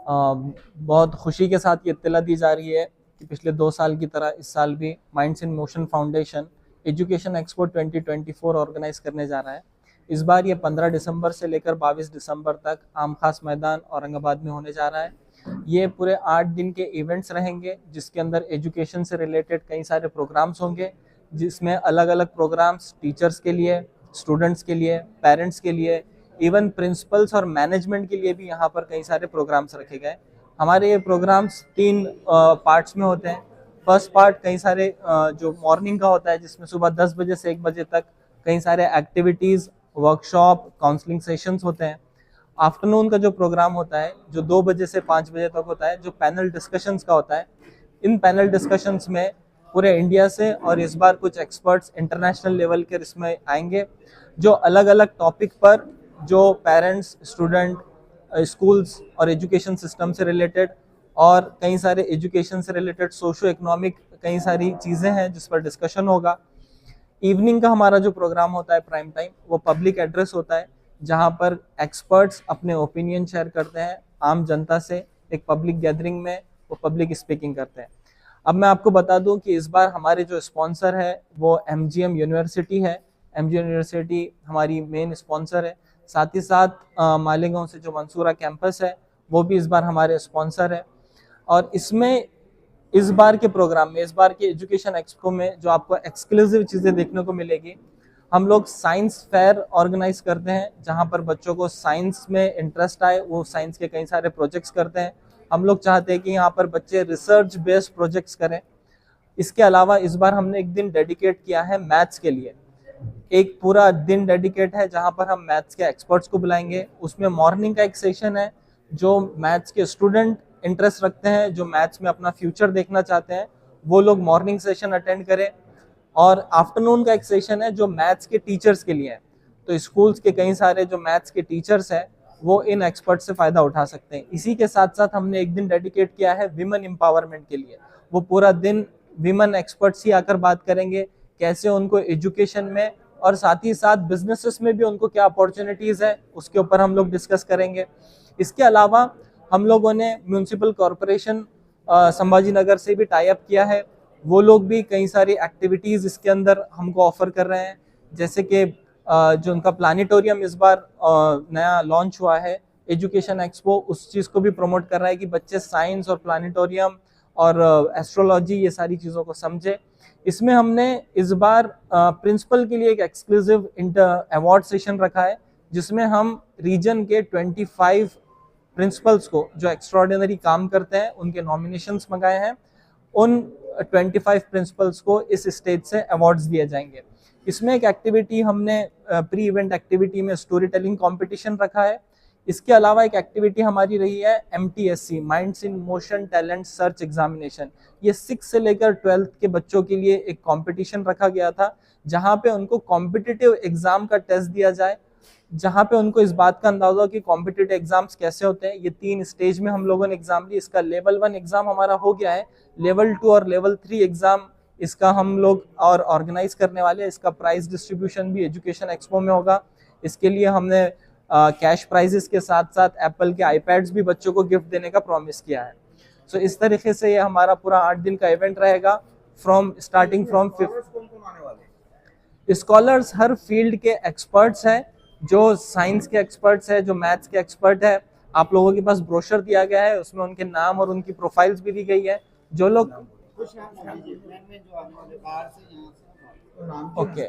बहुत खुशी के साथ ये इत्तला दी जा रही है कि पिछले 2 साल की तरह इस साल भी minds in motion foundation education expo 2024 organise करने जा रहा है। इस बार ये 15 दिसंबर से लेकर 22 दिसंबर तक आम खास मैदान औरंगाबाद में होने जा रहा है। ये पूरे 8 दिन के इवेंट्स रहेंगे, जिसके अंदर एजुकेशन से रिलेटेड कई सारे प्रोग्राम्स होंगे, जिसमें अलग अलग प्रोग्राम्स टीचर्स के लिए, स्टूडेंट्स के लिए, पेरेंट्स के लिए, इवन प्रिंसिपल्स और मैनेजमेंट के लिए भी यहाँ पर कई सारे प्रोग्राम्स रखे गए। हमारे ये प्रोग्राम्स 3 पार्ट्स में होते हैं। फर्स्ट पार्ट कई सारे जो मॉर्निंग का होता है, जिसमें सुबह 10 बजे से 1 बजे तक कई सारे एक्टिविटीज़, वर्कशॉप, काउंसलिंग सेशंस होते हैं। आफ्टरनून का जो प्रोग्राम होता है, जो 2 बजे से 5 बजे तक होता है, जो पैनल डिस्कशंस का होता है। इन पैनल डिस्कशंस में पूरे इंडिया से और इस बार कुछ एक्सपर्ट्स इंटरनेशनल लेवल के इसमें आएंगे, जो अलग अलग टॉपिक पर, जो पेरेंट्स, स्टूडेंट, स्कूल्स और एजुकेशन सिस्टम से रिलेटेड और कई सारे एजुकेशन से रिलेटेड सोशो इकोनॉमिक कई सारी चीज़ें हैं जिस पर डिस्कशन होगा। इवनिंग का हमारा जो प्रोग्राम होता है प्राइम टाइम, वो पब्लिक एड्रेस होता है, जहां पर एक्सपर्ट्स अपने ओपिनियन शेयर करते हैं आम जनता से। एक पब्लिक गैदरिंग में वो पब्लिक स्पीकिंग करते हैं। अब मैं आपको बता दूं कि इस बार हमारे जो स्पॉन्सर है वो MGM यूनिवर्सिटी है। MGM यूनिवर्सिटी हमारी मेन स्पॉन्सर है। साथ ही साथ मालेगांव से जो मंसूरा कैंपस है वो भी इस बार हमारे स्पॉन्सर है। और इसमें इस बार के प्रोग्राम में, इस बार के एजुकेशन एक्सपो में जो आपको एक्सक्लूसिव चीज़ें देखने को मिलेगी, हम लोग साइंस फेयर ऑर्गेनाइज करते हैं, जहां पर बच्चों को साइंस में इंटरेस्ट आए, वो साइंस के कई सारे प्रोजेक्ट्स करते हैं। हम लोग चाहते हैं कि यहाँ पर बच्चे रिसर्च बेस्ड प्रोजेक्ट्स करें। इसके अलावा इस बार हमने एक दिन डेडिकेट किया है मैथ्स के लिए। एक पूरा दिन डेडिकेट है जहां पर हम मैथ्स के एक्सपर्ट्स को बुलाएंगे। उसमें मॉर्निंग का एक सेशन है, जो मैथ्स के स्टूडेंट इंटरेस्ट रखते हैं, जो मैथ्स में अपना फ्यूचर देखना चाहते हैं, वो लोग मॉर्निंग सेशन अटेंड करें। और आफ्टरनून का एक सेशन है जो मैथ्स के टीचर्स के लिए है। तो स्कूल्स के कई सारे जो मैथ्स के टीचर्स हैं वो इन एक्सपर्ट से फ़ायदा उठा सकते हैं। इसी के साथ साथ हमने एक दिन डेडिकेट किया है विमेन एम्पावरमेंट के लिए। वो पूरा दिन विमेन एक्सपर्ट्स ही आकर बात करेंगे, कैसे उनको एजुकेशन में और साथ ही साथ बिजनेसेस में भी उनको क्या अपॉर्चुनिटीज़ है, उसके ऊपर हम लोग डिस्कस करेंगे। इसके अलावा हम लोगों ने म्यूनसिपल कॉरपोरेशन संभाजी नगर से भी टाई अप किया है। वो लोग भी कई सारी एक्टिविटीज़ इसके अंदर हमको ऑफर कर रहे हैं, जैसे कि जो उनका प्लानिटोरियम इस बार नया लॉन्च हुआ है, एजुकेशन एक्सपो, उस चीज़ को भी प्रमोट कर रहा है कि बच्चे साइंस और प्लानिटोरियम और एस्ट्रोलॉजी ये सारी चीज़ों को समझे। इसमें हमने इस बार प्रिंसिपल के लिए एक एक्सक्लूसिव अवार्ड सेशन रखा है, जिसमें हम रीजन के 25 प्रिंसिपल्स को जो एक्स्ट्राऑर्डिनरी काम करते हैं उनके नॉमिनेशंस मंगाए हैं। उन 25 प्रिंसिपल्स को इस स्टेज से अवार्ड्स दिए जाएंगे। इसमें एक एक्टिविटी हमने प्री इवेंट एक्टिविटी में स्टोरी टेलिंग कॉम्पिटिशन रखा है। इसके अलावा एक एक्टिविटी हमारी रही है MTSC, minds in motion talent search examination. ये 6 से लेकर 12th के बच्चों के लिए एक कंपटीशन रखा गया था, जहां पे उनको कॉम्पिटिटिव एग्जाम का टेस्ट दिया जाए, जहां पे उनको इस बात का अंदाजा हो कि कॉम्पिटिटिव एग्जाम्स कैसे होते हैं। ये 3 स्टेज में हम लोगों ने एग्जाम ली। इसका लेवल 1 एग्जाम हमारा हो गया है। लेवल 2 और लेवल 3 एग्जाम इसका हम लोग और ऑर्गेनाइज करने वाले हैं। इसका प्राइज डिस्ट्रीब्यूशन भी एजुकेशन एक्सपो में होगा। इसके लिए हमने कैश प्राइजेस के साथ साथ एप्पल के आईपैड्स भी बच्चों को गिफ्ट देने का प्रॉमिस किया है। सो इस तरीके से ये हमारा पूरा 8 दिन का इवेंट रहेगा। Starting from 5 scholars her field के एक्सपर्ट्स हैं, जो साइंस के एक्सपर्ट्स है, जो मैथ्स के एक्सपर्ट है। आप लोगों के पास ब्रोशर दिया गया है, उसमें उनके नाम और उनकी प्रोफाइल्स भी दी गई है। जो लोग ओके,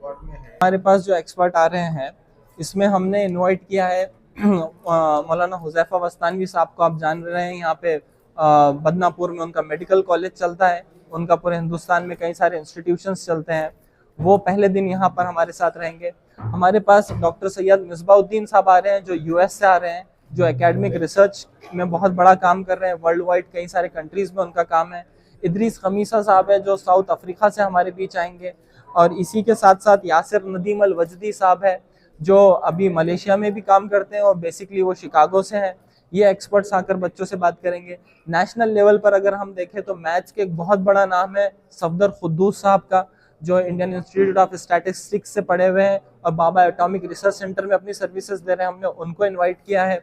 हमारे पास जो एक्सपर्ट आ रहे हैं, इसमें हमने इनवाइट किया है मौलाना हुज़ैफा वस्तानवी साहब को। आप जान रहे हैं, यहाँ पे बदनापुर में उनका मेडिकल कॉलेज चलता है। उनका पूरे हिंदुस्तान में कई सारे इंस्टीट्यूशंस चलते हैं। वो पहले दिन यहाँ पर हमारे साथ रहेंगे। हमारे पास डॉक्टर सैयद मिसबाउद्दीन साहब आ रहे हैं, जो US से आ रहे हैं, जो एकेडमिक रिसर्च में बहुत बड़ा काम कर रहे हैं। वर्ल्ड वाइड कई सारे कंट्रीज़ में उनका काम है। इदरीस खमीसा साहब है, जो साउथ अफ्रीका से हमारे बीच आएंगे। और इसी के साथ साथ यासिर नदीम अल वजदी साहब है, जो अभी मलेशिया में भी काम करते हैं और बेसिकली वो शिकागो से हैं। ये एक्सपर्ट्स आकर बच्चों से बात करेंगे। नेशनल लेवल पर अगर हम देखें तो मैथ्स के एक बहुत बड़ा नाम है सफदर खुद्दूस साहब का, जो इंडियन इंस्टीट्यूट ऑफ स्टैटिस्टिक्स से पढ़े हुए हैं और बाबा एटॉमिक रिसर्च सेंटर में अपनी सर्विसेज दे रहे हैं। हमने उनको इनवाइट किया है।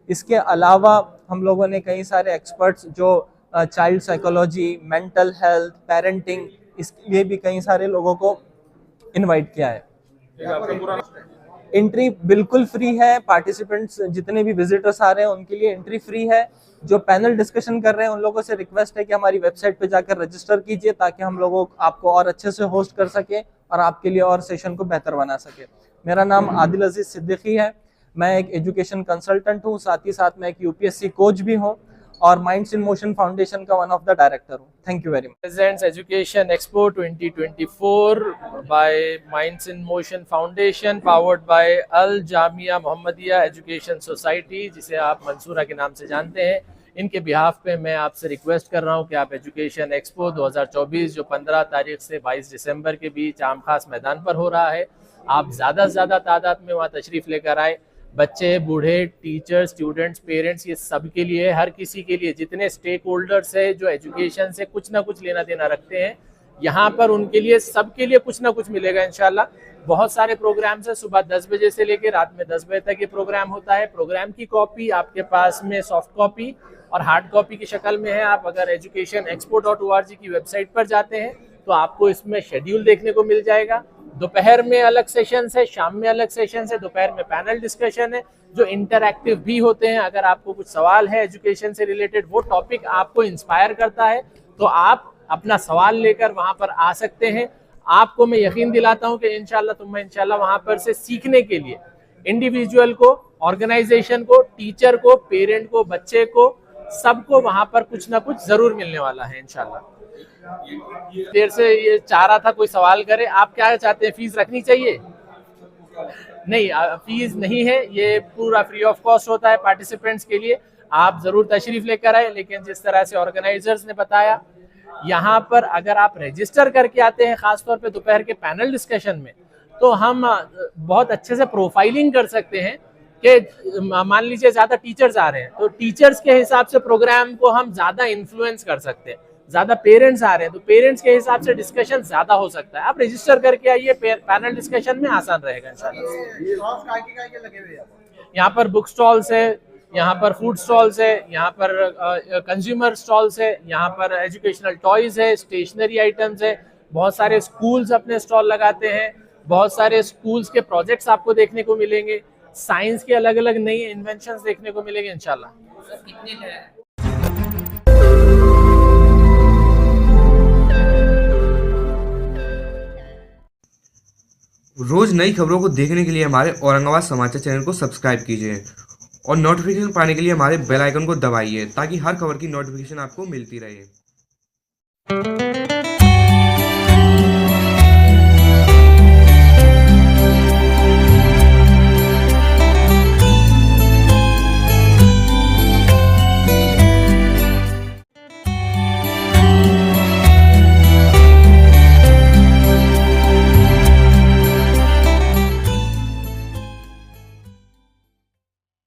इसके अलावा हम लोगों ने कई सारे एक्सपर्ट्स जो child psychology, mental health, parenting, इसके लिए भी कई सारे लोगों को इनवाइट किया है। एंट्री बिल्कुल फ्री है। पार्टिसिपेंट्स जितने भी विजिटर्स आ रहे हैं उनके लिए एंट्री फ्री है। जो पैनल डिस्कशन कर रहे हैं उन लोगों से रिक्वेस्ट है कि हमारी वेबसाइट पे जाकर रजिस्टर कीजिए ताकि हम लोगों आपको और अच्छे से होस्ट कर सके और आपके लिए और सेशन को बेहतर बना सके। मेरा नाम आदिल अजीज सिद्दीकी है। मैं एक एजुकेशन कंसल्टेंट हूँ, साथ ही साथ मैं एक यूपीएससी कोच भी हूँ और माइंड्स इन मोशन फाउंडेशन का वन ऑफ द डायरेक्टर हूँ। Thank you very much. Presents Education Expo 2024 by Minds in Motion Foundation, powered by Al Jamia Muhammadiyah Education Society, जिसे आप मंसूरा के नाम से जानते हैं। इनके बिहाफ पे मैं आपसे रिक्वेस्ट कर रहा हूँ कि आप एजुकेशन एक्सपो 2024 जो 15 तारीख से 22 दिसंबर के बीच आम खास मैदान पर हो रहा है, आप ज़्यादा से ज़्यादा तादाद में वहाँ तशरीफ़ लेकर आए। बच्चे, बूढ़े, टीचर्स, स्टूडेंट्स, पेरेंट्स, ये सब के लिए, हर किसी के लिए, जितने स्टेक होल्डर्स है जो एजुकेशन से कुछ ना कुछ लेना देना रखते हैं, यहाँ पर उनके लिए, सबके लिए कुछ ना कुछ मिलेगा इंशाल्लाह। बहुत सारे प्रोग्राम्स हैं। सुबह 10 बजे से लेकर रात में 10 बजे तक ये प्रोग्राम होता है। प्रोग्राम की कॉपी आपके पास में सॉफ्ट कॉपी और हार्ड कॉपी की शक्ल में है। आप अगर educationexpo.org की वेबसाइट पर जाते हैं तो आपको इसमें शेड्यूल देखने को मिल जाएगा। दोपहर में अलग सेशन है, शाम में अलग सेशन है, दोपहर में पैनल डिस्कशन है जो इंटरैक्टिव भी होते हैं। अगर आपको कुछ सवाल है एजुकेशन से रिलेटेड, वो टॉपिक आपको इंस्पायर करता है तो आप अपना सवाल लेकर वहां पर आ सकते हैं। आपको मैं यकीन दिलाता हूं कि इंशाल्लाह वहां पर से सीखने के लिए इंडिविजुअल को, ऑर्गेनाइजेशन को, टीचर को, पेरेंट को, बच्चे को, सबको वहां पर कुछ ना कुछ जरूर मिलने वाला है इंशाल्लाह। देर से ये चाह रहा था कोई सवाल करे। आप क्या चाहते हैं, फीस रखनी चाहिए? नहीं, फीस नहीं है, ये पूरा फ्री ऑफ कॉस्ट होता है पार्टिसिपेंट्स के लिए। आप जरूर तशरीफ लेकर आए, लेकिन जिस तरह से ऑर्गेनाइजर्स ने बताया, यहाँ पर अगर आप रजिस्टर करके आते हैं, खासतौर पे दोपहर के पैनल डिस्कशन में, तो हम बहुत अच्छे से प्रोफाइलिंग कर सकते हैं कि मान लीजिए ज्यादा टीचर्स आ रहे हैं तो टीचर्स के हिसाब से प्रोग्राम को हम ज्यादा इन्फ्लुएंस कर सकते हैं। ज्यादा पेरेंट्स आ रहे हैं तो पेरेंट्स के हिसाब से डिस्कशन ज्यादा हो सकता है। आप रजिस्टर करके आइए, पैनल डिस्कशन में आसान रहेगा इंशाल्लाह। यहाँ पर बुक स्टॉल्स है, यहाँ पर फूड स्टॉल्स है, यहाँ पर कंज्यूमर स्टॉल्स है, यहाँ पर एजुकेशनल टॉयज है, स्टेशनरी आइटम्स है। बहुत सारे स्कूल्स अपने स्टॉल लगाते हैं, बहुत सारे स्कूल्स के प्रोजेक्ट्स आपको देखने को मिलेंगे, साइंस के अलग अलग नई इन्वेंशंस देखने को मिलेंगे इंशाल्लाह। रोज नई खबरों को देखने के लिए हमारे औरंगाबाद समाचार चैनल को सब्सक्राइब कीजिए और नोटिफिकेशन पाने के लिए हमारे बेल आइकन को दबाइए ताकि हर खबर की नोटिफिकेशन आपको मिलती रहे।